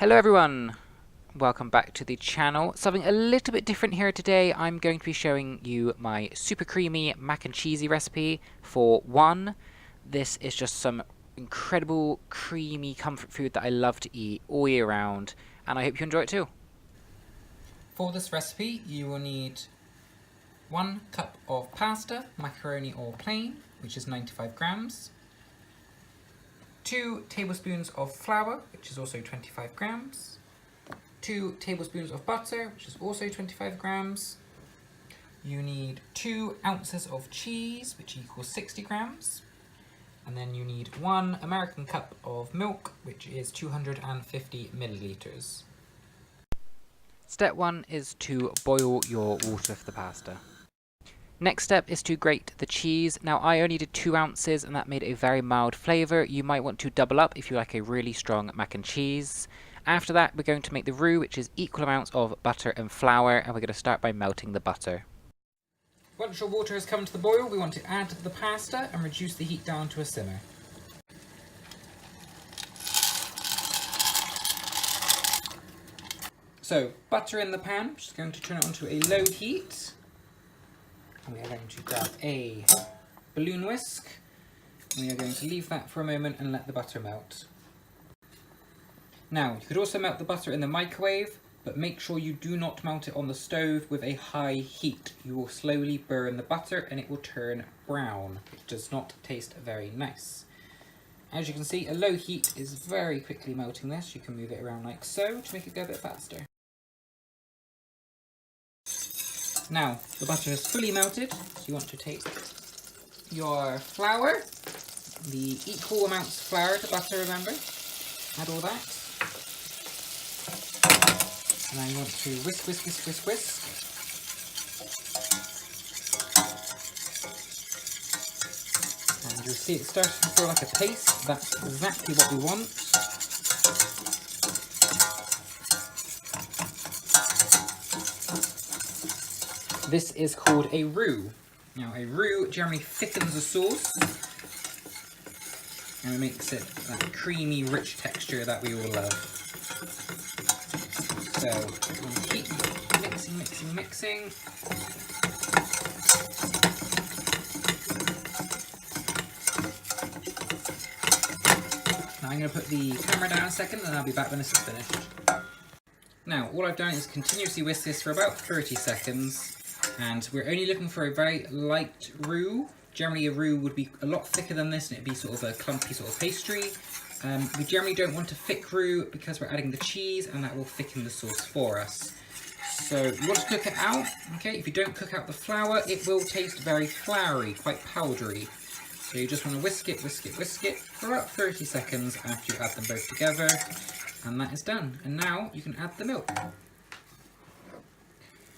Hello everyone, welcome back to the channel. Something a little bit different here today. I'm going to be showing you my super creamy mac and cheesy recipe for one. This is just some incredible creamy comfort food that I love to eat all year round, and I hope you enjoy it too. For this recipe you will need 1 cup of pasta, macaroni or plain, which is 95 grams. 2 tablespoons of flour, which is also 25 grams. 2 tablespoons of butter, which is also 25 grams. You need 2 ounces of cheese, which equals 60 grams. And then you need 1 American cup of milk, which is 250 milliliters. Step 1 is to boil your water for the pasta. Next step is to grate the cheese. Now I only did 2 ounces and that made a very mild flavour. You might want to double up if you like a really strong mac and cheese. After that we're going to make the roux, which is equal amounts of butter and flour, and we're going to start by melting the butter. Once your water has come to the boil, we want to add the pasta and reduce the heat down to a simmer. So butter in the pan, which is going to turn it onto a low heat. We are going to grab a balloon whisk, and we are going to leave that for a moment and let the butter melt. Now, you could also melt the butter in the microwave, but make sure you do not melt it on the stove with a high heat. You will slowly burn the butter and it will turn brown, which does not taste very nice. As you can see, a low heat is very quickly melting this. You can move it around like so to make it go a bit faster. Now, the butter is fully melted, so you want to take your flour, the equal amounts of flour to butter, remember, add all that. And then you want to whisk, whisk, whisk, whisk, whisk. And you'll see it starting to feel like a paste. That's exactly what we want. This is called a roux. Now, a roux generally thickens the sauce and it makes it that creamy, rich texture that we all love. So, keep mixing, mixing, mixing. Now, I'm going to put the camera down a second and I'll be back when this is finished. Now, all I've done is continuously whisk this for about 30 seconds. And we're only looking for a very light roux. Generally a roux would be a lot thicker than this and it'd be sort of a clumpy sort of pastry. We generally don't want a thick roux because we're adding the cheese and that will thicken the sauce for us. So you want to cook it out, okay? If you don't cook out the flour, it will taste very floury, quite powdery. So you just want to whisk it, whisk it, whisk it for about 30 seconds after you add them both together. And that is done. And now you can add the milk.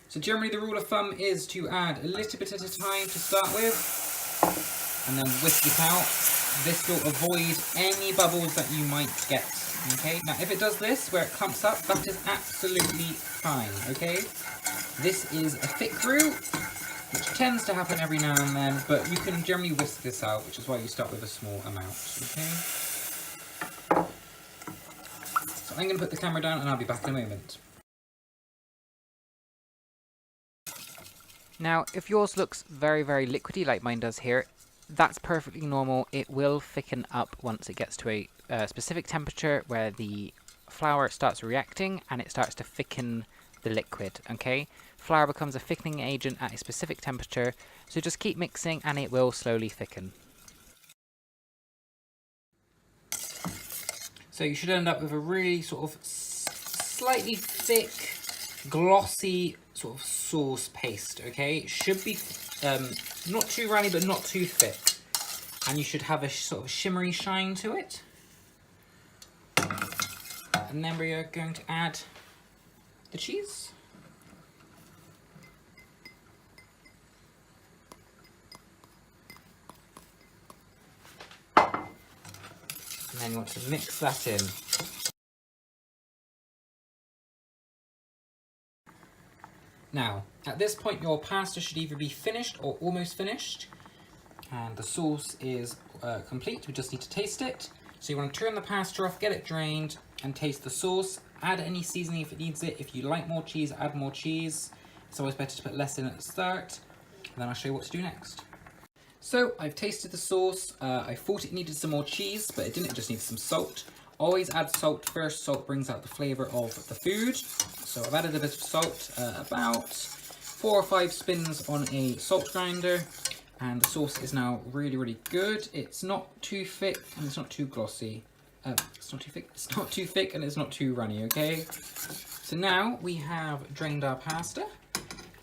So generally the rule of thumb is to add a little bit at a time to start with, and then whisk it out. This will avoid any bubbles that you might get, okay? Now if it does this, where it clumps up, that is absolutely fine, okay? This is a thick roux, which tends to happen every now and then, but you can generally whisk this out, which is why you start with a small amount, okay? So I'm going to put the camera down and I'll be back in a moment. Now, if yours looks very, very liquidy like mine does here, that's perfectly normal. It will thicken up once it gets to a specific temperature where the flour starts reacting and it starts to thicken the liquid, okay? Flour becomes a thickening agent at a specific temperature, so just keep mixing and it will slowly thicken. So you should end up with a really sort of slightly thick, glossy sort of sauce paste, okay? It should be not too runny but not too thick, and you should have a sort of shimmery shine to it. And then we are going to add the cheese. And then you want to mix that in. Now, at this point your pasta should either be finished or almost finished, and the sauce is complete. We just need to taste it. So you want to turn the pasta off, get it drained, and taste the sauce. Add any seasoning if it needs it. If you like more cheese, add more cheese. It's always better to put less in at the start. And then I'll show you what to do next. So I've tasted the sauce. I thought it needed some more cheese, but it didn't. It just needs some salt. Always add salt first. Salt brings out the flavour of the food. So I've added a bit of salt, about 4 or 5 spins on a salt grinder. And the sauce is now really, really good. It's not too thick and it's not too glossy. It's not too thick, it's not too thick, and it's not too runny, okay? So now we have drained our pasta.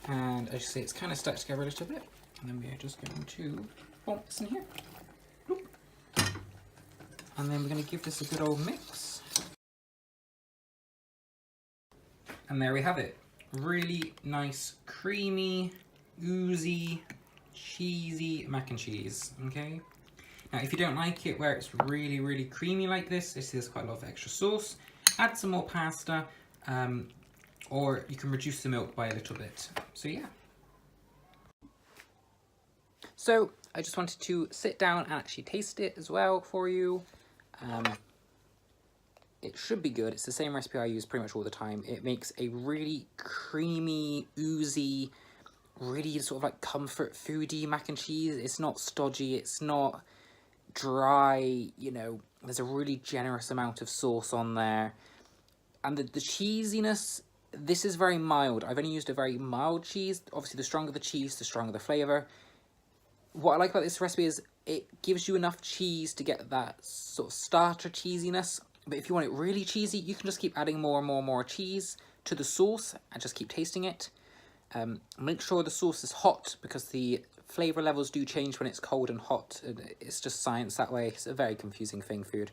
And as you see, it's kind of stuck together a little bit. And then we are just going to pump this in here. And then we're going to give this a good old mix. And there we have it. Really nice, creamy, oozy, cheesy mac and cheese, okay? Now, if you don't like it where it's really, really creamy like this, there's quite a lot of extra sauce, add some more pasta, or you can reduce the milk by a little bit. So yeah. So I just wanted to sit down and actually taste it as well for you. It should be good. It's the same recipe I use pretty much all the time. It makes a really creamy, oozy, really sort of like comfort foody mac and cheese. It's not stodgy, it's not dry, you know, there's a really generous amount of sauce on there. And the cheesiness, this is very mild. I've only used a very mild cheese. Obviously, the stronger the cheese, the stronger the flavour. What I like about this recipe is it gives you enough cheese to get that sort of starter cheesiness. But if you want it really cheesy, you can just keep adding more and more and more cheese to the sauce and just keep tasting it. Make sure the sauce is hot because the flavour levels do change when it's cold and hot. It's just science that way. It's a very confusing thing, food.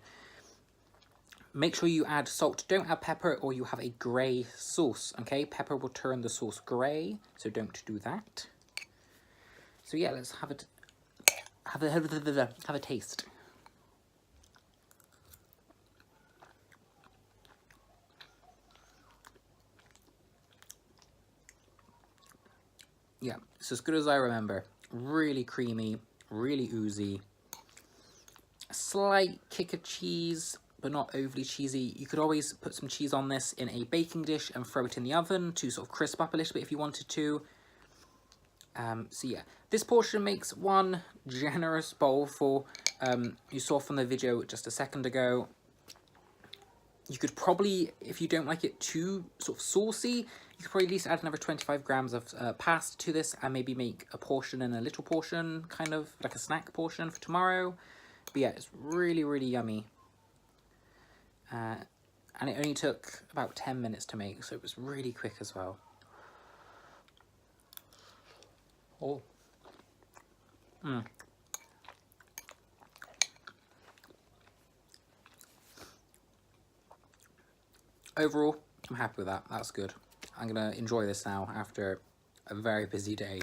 Make sure you add salt. Don't add pepper or you have a grey sauce, okay? Pepper will turn the sauce grey, so don't do that. So yeah, let's have a taste. Yeah, it's as good as I remember. Really creamy, really oozy. A slight kick of cheese, but not overly cheesy. You could always put some cheese on this in a baking dish and throw it in the oven to sort of crisp up a little bit if you wanted to. So yeah, this portion makes one generous bowl for, you saw from the video just a second ago. You could probably, if you don't like it too sort of saucy, you could probably at least add another 25 grams of pasta to this and maybe make a portion and a little portion, kind of like a snack portion for tomorrow. But yeah, it's really, really yummy. And it only took about 10 minutes to make, so it was really quick as well. Oh. Overall, I'm happy with that. That's good. I'm going to enjoy this now after a very busy day.